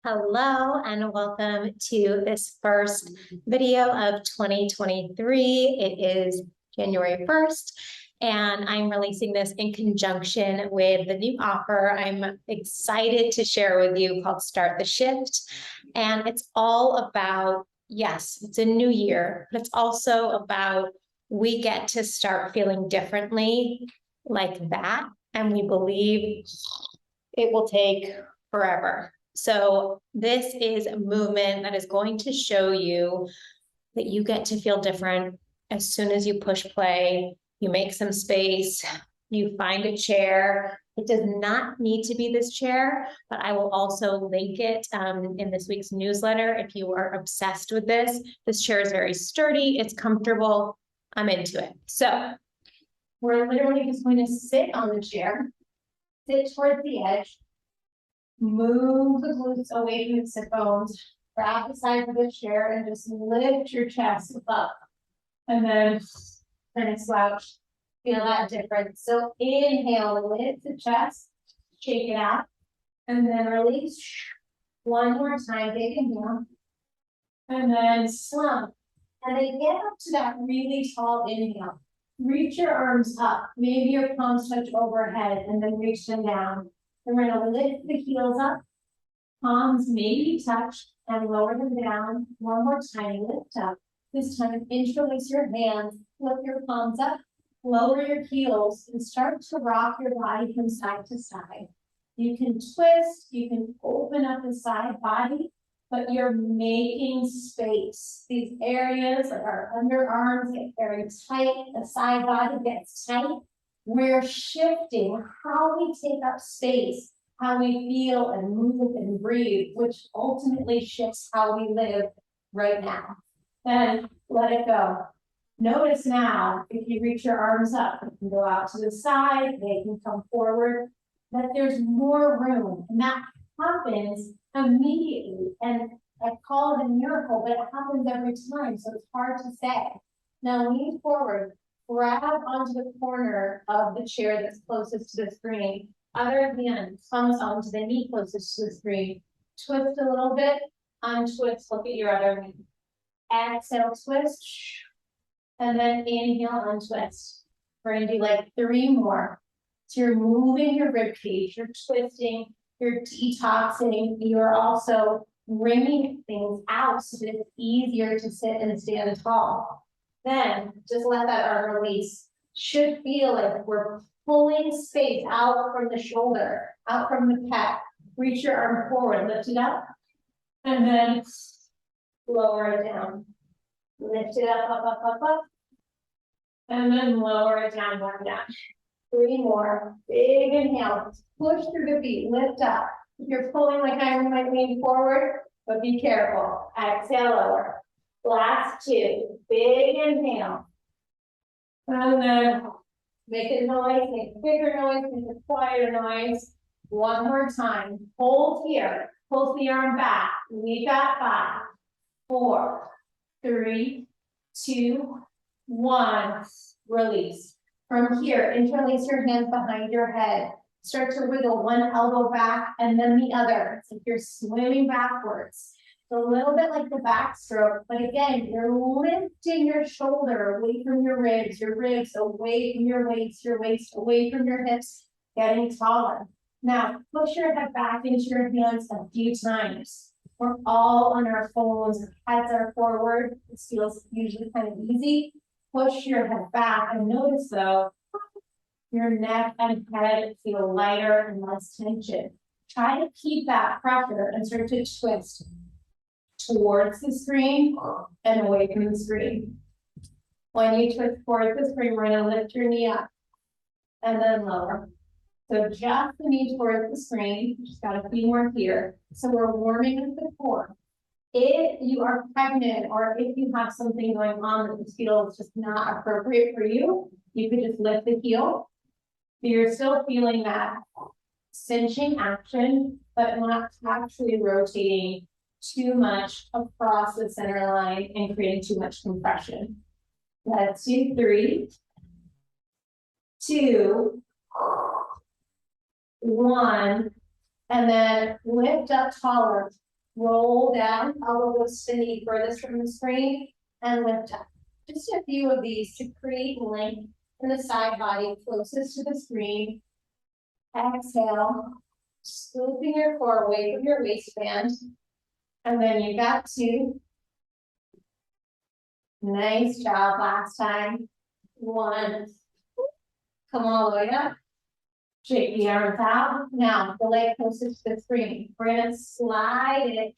Hello and welcome to this first video of 2023. It is January 1st and I'm releasing this in conjunction with the new offer I'm excited to share with you called Start the Shift. And it's all about, yes, it's a new year, but it's also about we get to start feeling differently like that. And we believe it will take forever. So this is a movement that is going to show you that you get to feel different as soon as you push play, you make some space, you find a chair. It does not need to be this chair, but I will also link it in this week's newsletter if you are obsessed with this. This chair is very sturdy, it's comfortable, I'm into it. So we're literally just going to sit on the chair, sit towards the edge, move the glutes away from the sit bones, grab the side of the chair and just lift your chest up. And then kind of slouch. Feel that difference. So inhale, lift the chest, shake it out, and then release. One more time, big inhale. And then slump. And then get up to that really tall inhale. Reach your arms up. Maybe your palms touch overhead and then reach them down. And we're going to lift the heels up, palms maybe touch, and lower them down. One more time, lift up. This time, interlace your hands, flip your palms up, lower your heels, and start to rock your body from side to side. You can twist, you can open up the side body, but you're making space. These areas, like our underarms, get very tight, the side body gets tight. We're shifting how we take up space, how we feel and move and breathe, which ultimately shifts how we live right now. Then let it go. Notice now, if you reach your arms up, you can go out to the side, they can come forward, that there's more room. And that happens immediately. And I call it a miracle, but it happens every time, so it's hard to say. Now lean forward. Grab onto the corner of the chair that's closest to the screen. Other hand comes onto the knee closest to the screen. Twist a little bit, untwist, look at your other knee. Exhale, twist, and then inhale, untwist. We're gonna do like 3 more. So you're moving your rib cage, you're twisting, you're detoxing, you're also wringing things out so that it's easier to sit and stand tall. Then just let that arm release. Should feel like we're pulling space out from the shoulder, out from the pec. Reach your arm forward, lift it up, and then lower it down. Lift it up, up, up, up, up, and then lower it down, one down. 3 more. Big inhale. Push through the feet, lift up. If you're pulling like I might lean forward, but be careful. Exhale, lower. Last 2, big inhale. And then make a noise, make a bigger noise, make a quieter noise. One more time. Hold here. Pull the arm back. We got 5, 4, 3, 2, 1. Release. From here, interlace your hands behind your head. Start to wiggle one elbow back and then the other. It's like you're swimming backwards. A little bit like the backstroke, but again, you're lifting your shoulder away from your ribs away from your waist away from your hips, getting taller. Now, push your head back into your hands a few times. We're all on our phones, heads are forward. This feels usually kind of easy. Push your head back and notice though, your neck and head feel lighter and less tension. Try to keep that pressure and start to twist towards the screen and away from the screen. When you twist towards the screen, we're going to lift your knee up and then lower. So just the knee towards the screen, just got a few more here. So we're warming up the core. If you are pregnant or if you have something going on that this feels just not appropriate for you, you could just lift the heel. So you're still feeling that cinching action, but not actually rotating too much across the center line and creating too much compression. Let's do 3, 2, 1, and then lift up taller. Roll down, elbow goes to knee furthest from the screen, and lift up. Just a few of these to create length in the side body closest to the screen. Exhale, scooping your core away from your waistband. And then you got two. Nice job last time. One. Come all the way up. Shake the arms out. Now, the leg closest to the screen. We're going to slide it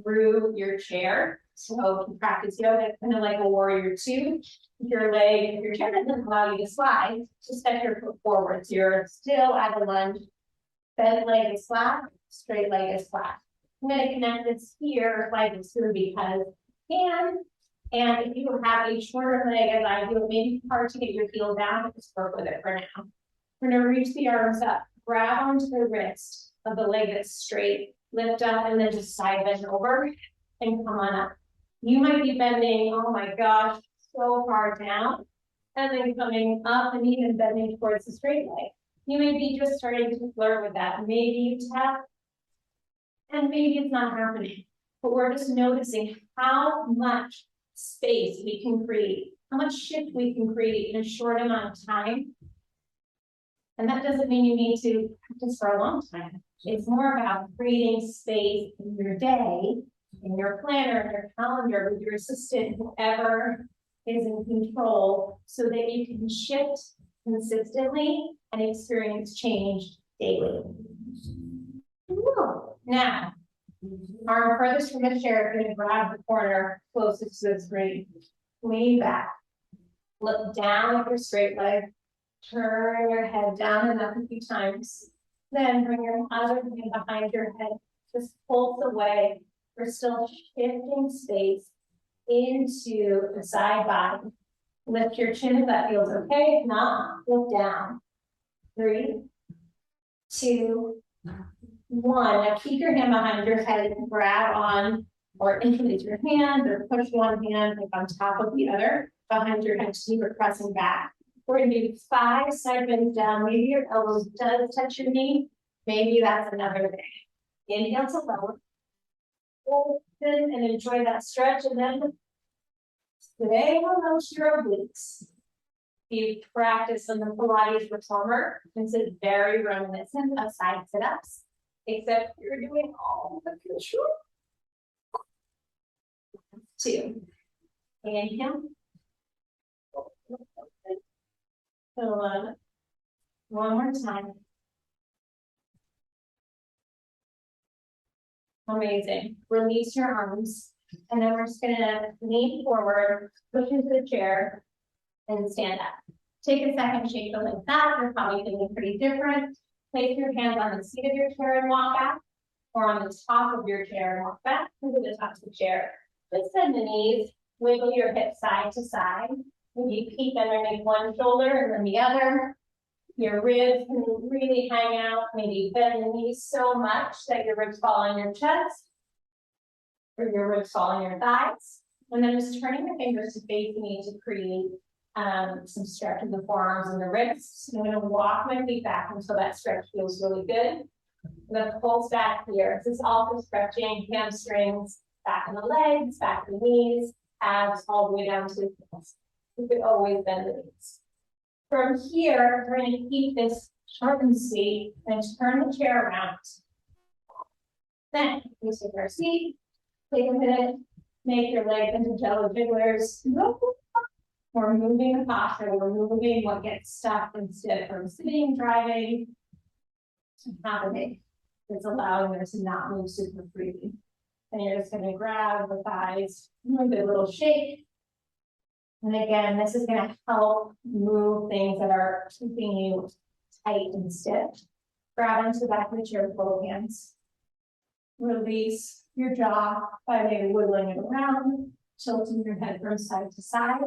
through your chair. So to practice yoga, it's kind of like a warrior two. If your chair doesn't allow you to slide, just step your foot forward. So you're still at a lunge. Bent leg is flat, straight leg is flat. I'm going to connect this here like this through because and if you have a shorter leg as I do, it may be hard to get your heel down. Just work with it for now. We're going to reach the arms up, grab onto the wrist of the leg that's straight, lift up, and then just side bend over and come on up. You might be bending, oh my gosh, so far down, and then coming up and even bending towards the straight leg. You may be just starting to flirt with that. Maybe you tap, and maybe it's not happening. But we're just noticing how much space we can create, how much shift we can create in a short amount of time. And that doesn't mean you need to practice for a long time. It's more about creating space in your day, in your planner, in your calendar, with your assistant, whoever is in control, so that you can shift consistently and experience change daily. Now, arm furthest from the chair, you're going to grab the corner closest to the screen. Lean back. Look down at your straight leg. Turn your head down and up a few times. Then bring your other hand behind your head. Just pulse away. We're still shifting space into the side body. Lift your chin if that feels okay. If not, look down. 3, 2, 1. Now keep your hand behind your head and grab on or interlace your hand or push one hand like on top of the other behind your head so you're pressing back. We're going to do 5 side bends down. Maybe your elbows does touch your knee. Maybe that's another thing. Inhale to lower. Open and enjoy that stretch. And then today we'll notice your obliques. You practice on the Pilates reformer. This is very reminiscent of side sit-ups, except you're doing all the control. 2. Inhale. So, one more time. Amazing. Release your arms. And then we're just gonna lean forward, push into the chair, and stand up. Take a second, shake the legs back. You're probably feeling pretty different. Place your hands on the seat of your chair and walk back, or on the top of your chair and walk back into the top of the chair. Just bend the knees, wiggle your hips side to side. Maybe peek underneath one shoulder and then the other. Your ribs can really hang out. Maybe bend the knees so much that your ribs fall on your chest, or your ribs fall on your thighs. And then just turning your fingers to face me to create some stretch in the forearms and the wrists. So I'm going to walk my feet back until that stretch feels really good. And then pulse back here. This is also stretching hamstrings, back in the legs, back in the knees, abs all the way down to the heels. You could always bend the knees. From here, we're going to keep this short and sweet and turn the chair around. Then we take our seat, take a minute, make your legs into jello jigglers. We're moving the posture, we're moving what gets stuck instead from sitting, driving, to happening. It's allowing them to not move super freely. And you're just going to grab the thighs, give it a little shake. And again, this is going to help move things that are keeping you tight and stiff. Grab into the back of the chair with both hands. Release your jaw by maybe wiggling it around, tilting your head from side to side.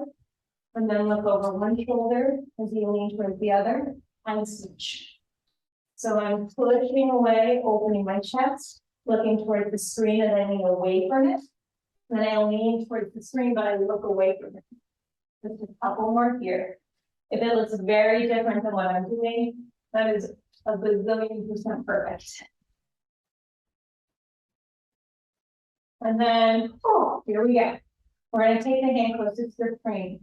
And then look over one shoulder as you lean towards the other and switch. So I'm pushing away, opening my chest, looking towards the screen and I lean away from it. And then I lean towards the screen, but I look away from it. Just a couple more here. If it looks very different than what I'm doing, that is a bazillion% perfect. And then, oh, here we go. We're gonna take the hand closest to the frame.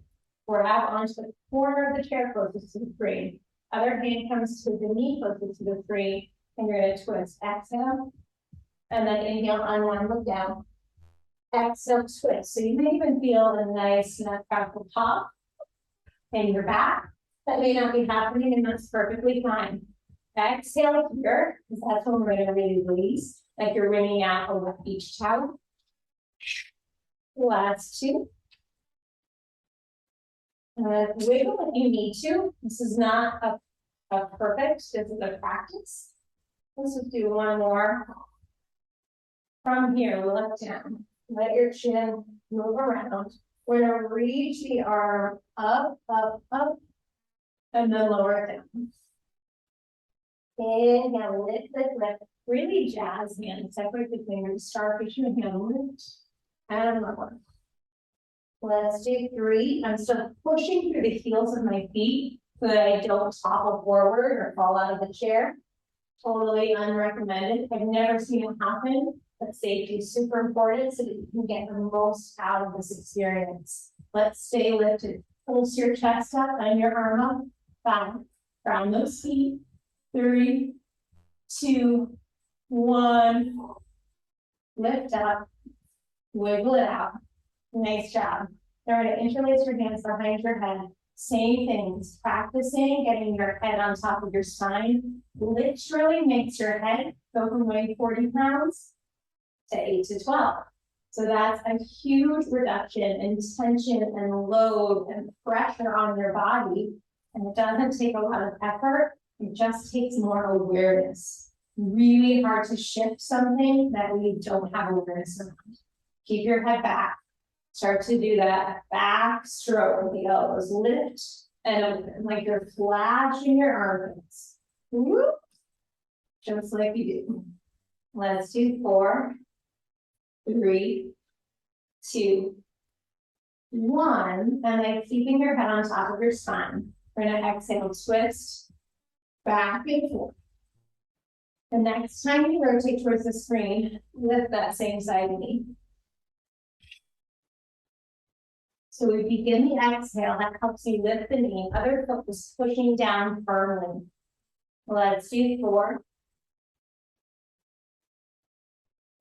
Grab onto the corner of the chair closest to the frame. Other hand comes to the knee closest to the frame, and you're gonna twist. Exhale. And then inhale, unwind, look down. Exhale, twist. So you may even feel a nice nutcracker pop in your back. That may not be happening, and that's perfectly fine. Exhale here, because that's when we're gonna really release, like you're wringing out a wet beach towel. Last two. Wiggle if you need to. This is not a perfect, this is a practice. Let's just do one more. From here, look down. Let your chin move around. We're gonna reach the arm up, up, up, and then lower it down. Inhale, lift. Really jazz hands. Separate the fingers. Starfish and hand lift. And lower. Let's do three. I'm still pushing through the heels of my feet so that I don't topple forward or fall out of the chair. Totally unrecommended. I've never seen it happen, but safety is super important so that you can get the most out of this experience. Let's stay lifted. Pulse your chest up and your arm up. 5. Ground those feet. 3, 2, 1. Lift up. Wiggle it out. Nice job. Now we're going to interlace your hands behind your head. Same things. Practicing getting your head on top of your spine. Literally makes your head go from weighing 40 pounds to 8 to 12. So that's a huge reduction in tension and load and pressure on your body. And it doesn't take a lot of effort. It just takes more awareness. Really hard to shift something that we don't have awareness around. Keep your head back. Start to do that back stroke with the elbows. Lift and open like you're flashing your armpits. Whoop. Just like you do. Let's do 4, 3, 2, 1. And then keeping your head on top of your spine. We're going to exhale, twist back and forth. The next time you rotate towards the screen, lift that same side knee. So we begin the exhale, that helps you lift the knee. Other foot is pushing down firmly. Let's do 4,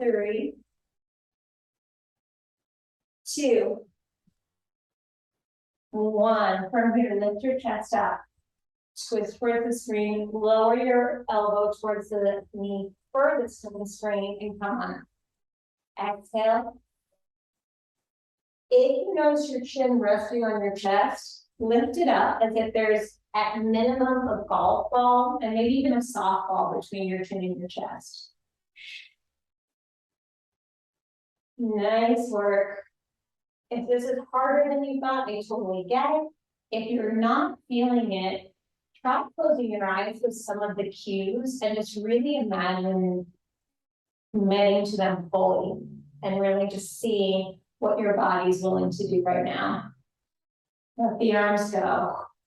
3, 2, 1. From here, lift your chest up. Twist towards the screen. Lower your elbow towards the knee furthest from the screen and come on. Exhale. If you notice your chin resting on your chest, lift it up as if there's at minimum a golf ball and maybe even a softball between your chin and your chest. Nice work. If this is harder than you thought, I totally get it. If you're not feeling it, try closing your eyes with some of the cues and just really imagine committing to them fully and really just seeing what your body's willing to do right now. Let the arms go.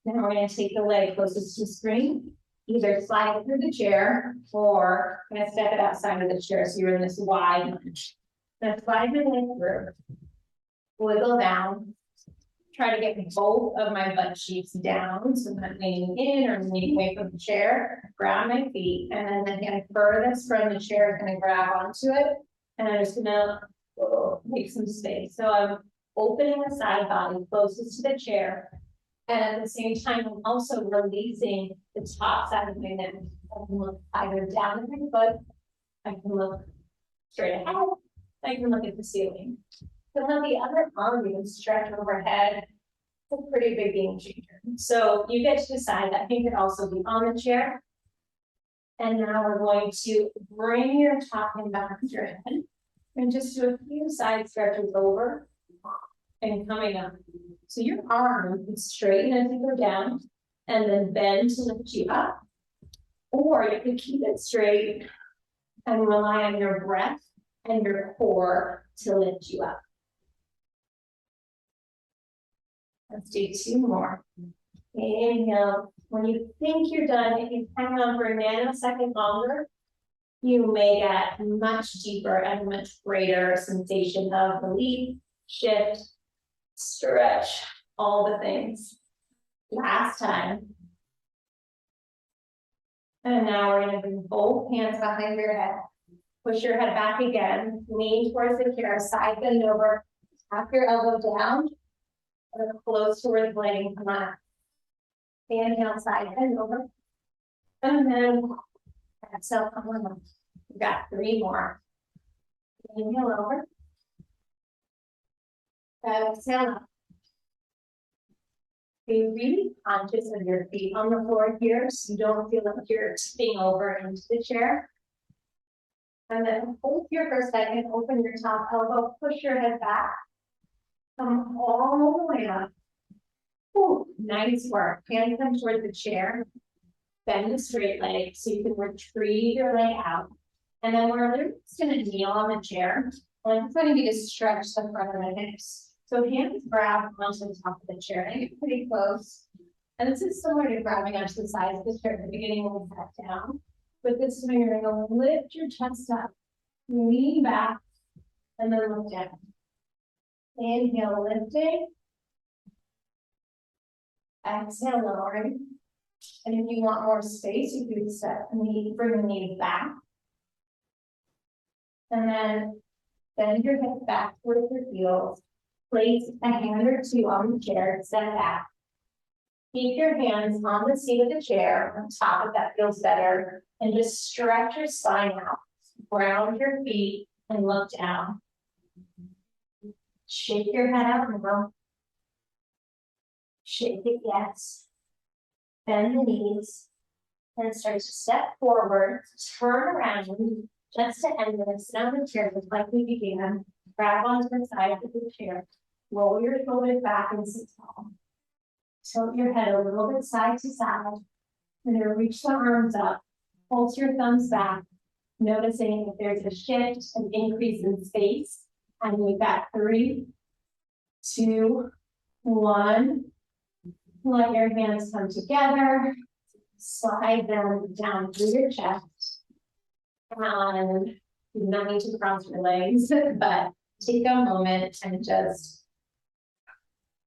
Now we're going to take the leg closest to the screen. Either slide it through the chair or I'm going to step it outside of the chair so you're in this wide lunge. Then slide my leg through. Wiggle down. Try to get both of my butt cheeks down so I'm not leaning in or leaning away from the chair. Grab my feet and then the hand furthest from the chair is going to grab onto it. And I'm just going to make some space. So I'm opening the side body closest to the chair. And at the same time, I'm also releasing the top side of my neck. I can look either down at my foot, I can look straight ahead, I can look at the ceiling. So now the other arm you can stretch overhead. It's a pretty big game changer. So you get to decide that he could also be on the chair. And now we're going to bring your top hand back to your head. And just do a few side stretches over and coming up. So your arm can straighten as you go down and then bend to lift you up. Or you can keep it straight and rely on your breath and your core to lift you up. Let's do 2 more. Inhale. When you think you're done, if you hang on for a nanosecond longer, you may get a much deeper and much greater sensation of relief, shift, stretch, all the things. Last time. And now we're going to bring both hands behind your head. Push your head back again. Lean towards the chair, side bend over. Tap your elbow down. Or close towards laying. Come on. Inhale, side bend over. And then exhale, come on. We've got 3 more. Inhale over. Exhale up. Be really conscious of your feet on the floor here, so you don't feel like you're tipping over into the chair. And then hold here for a second, open your top elbow, push your head back. Come all the way up. Ooh, nice work. Hands come towards the chair. Bend the straight leg so you can retrieve your leg out. And then we're just going to kneel on the chair. And it's going to be to stretch the front of the hips. So hands grab onto the top of the chair and get pretty close. And this is similar to grabbing onto the sides of the chair at the beginning when we sat down. But this time you're going to lift your chest up, lean back, and then look down. Inhale, lifting. Exhale, lowering. And if you want more space, you can set the knee, bring the knees back. And then bend your hips back towards your heels. Place a hand or two on the chair, set back. Keep your hands on the seat of the chair, on top if that feels better, and just stretch your spine out. Ground your feet and look down. Shake your head out and go. Shake it, yes. Bend the knees and start to step forward, turn around just to end this. Sit on the chair just like we began. Grab onto the side of the chair. Roll your shoulders back and sit tall. Tilt your head a little bit side to side. And then reach the arms up. Pulse your thumbs back. Noticing if there's a shift, an increase in space. And we've got 3, 2, 1. Let your hands come together. Slide them down through your chest. And you don't need to cross your legs, but take a moment and just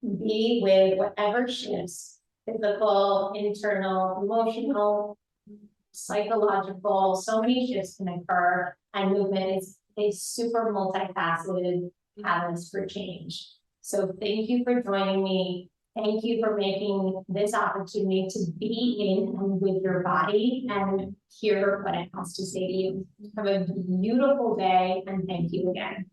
be with whatever shifts, physical, internal, emotional, psychological, so many shifts can occur, and movement is a super multifaceted catalyst for change. So thank you for joining me. Thank you for making this opportunity to be in and with your body and hear what it has to say to you. Have a beautiful day, and thank you again.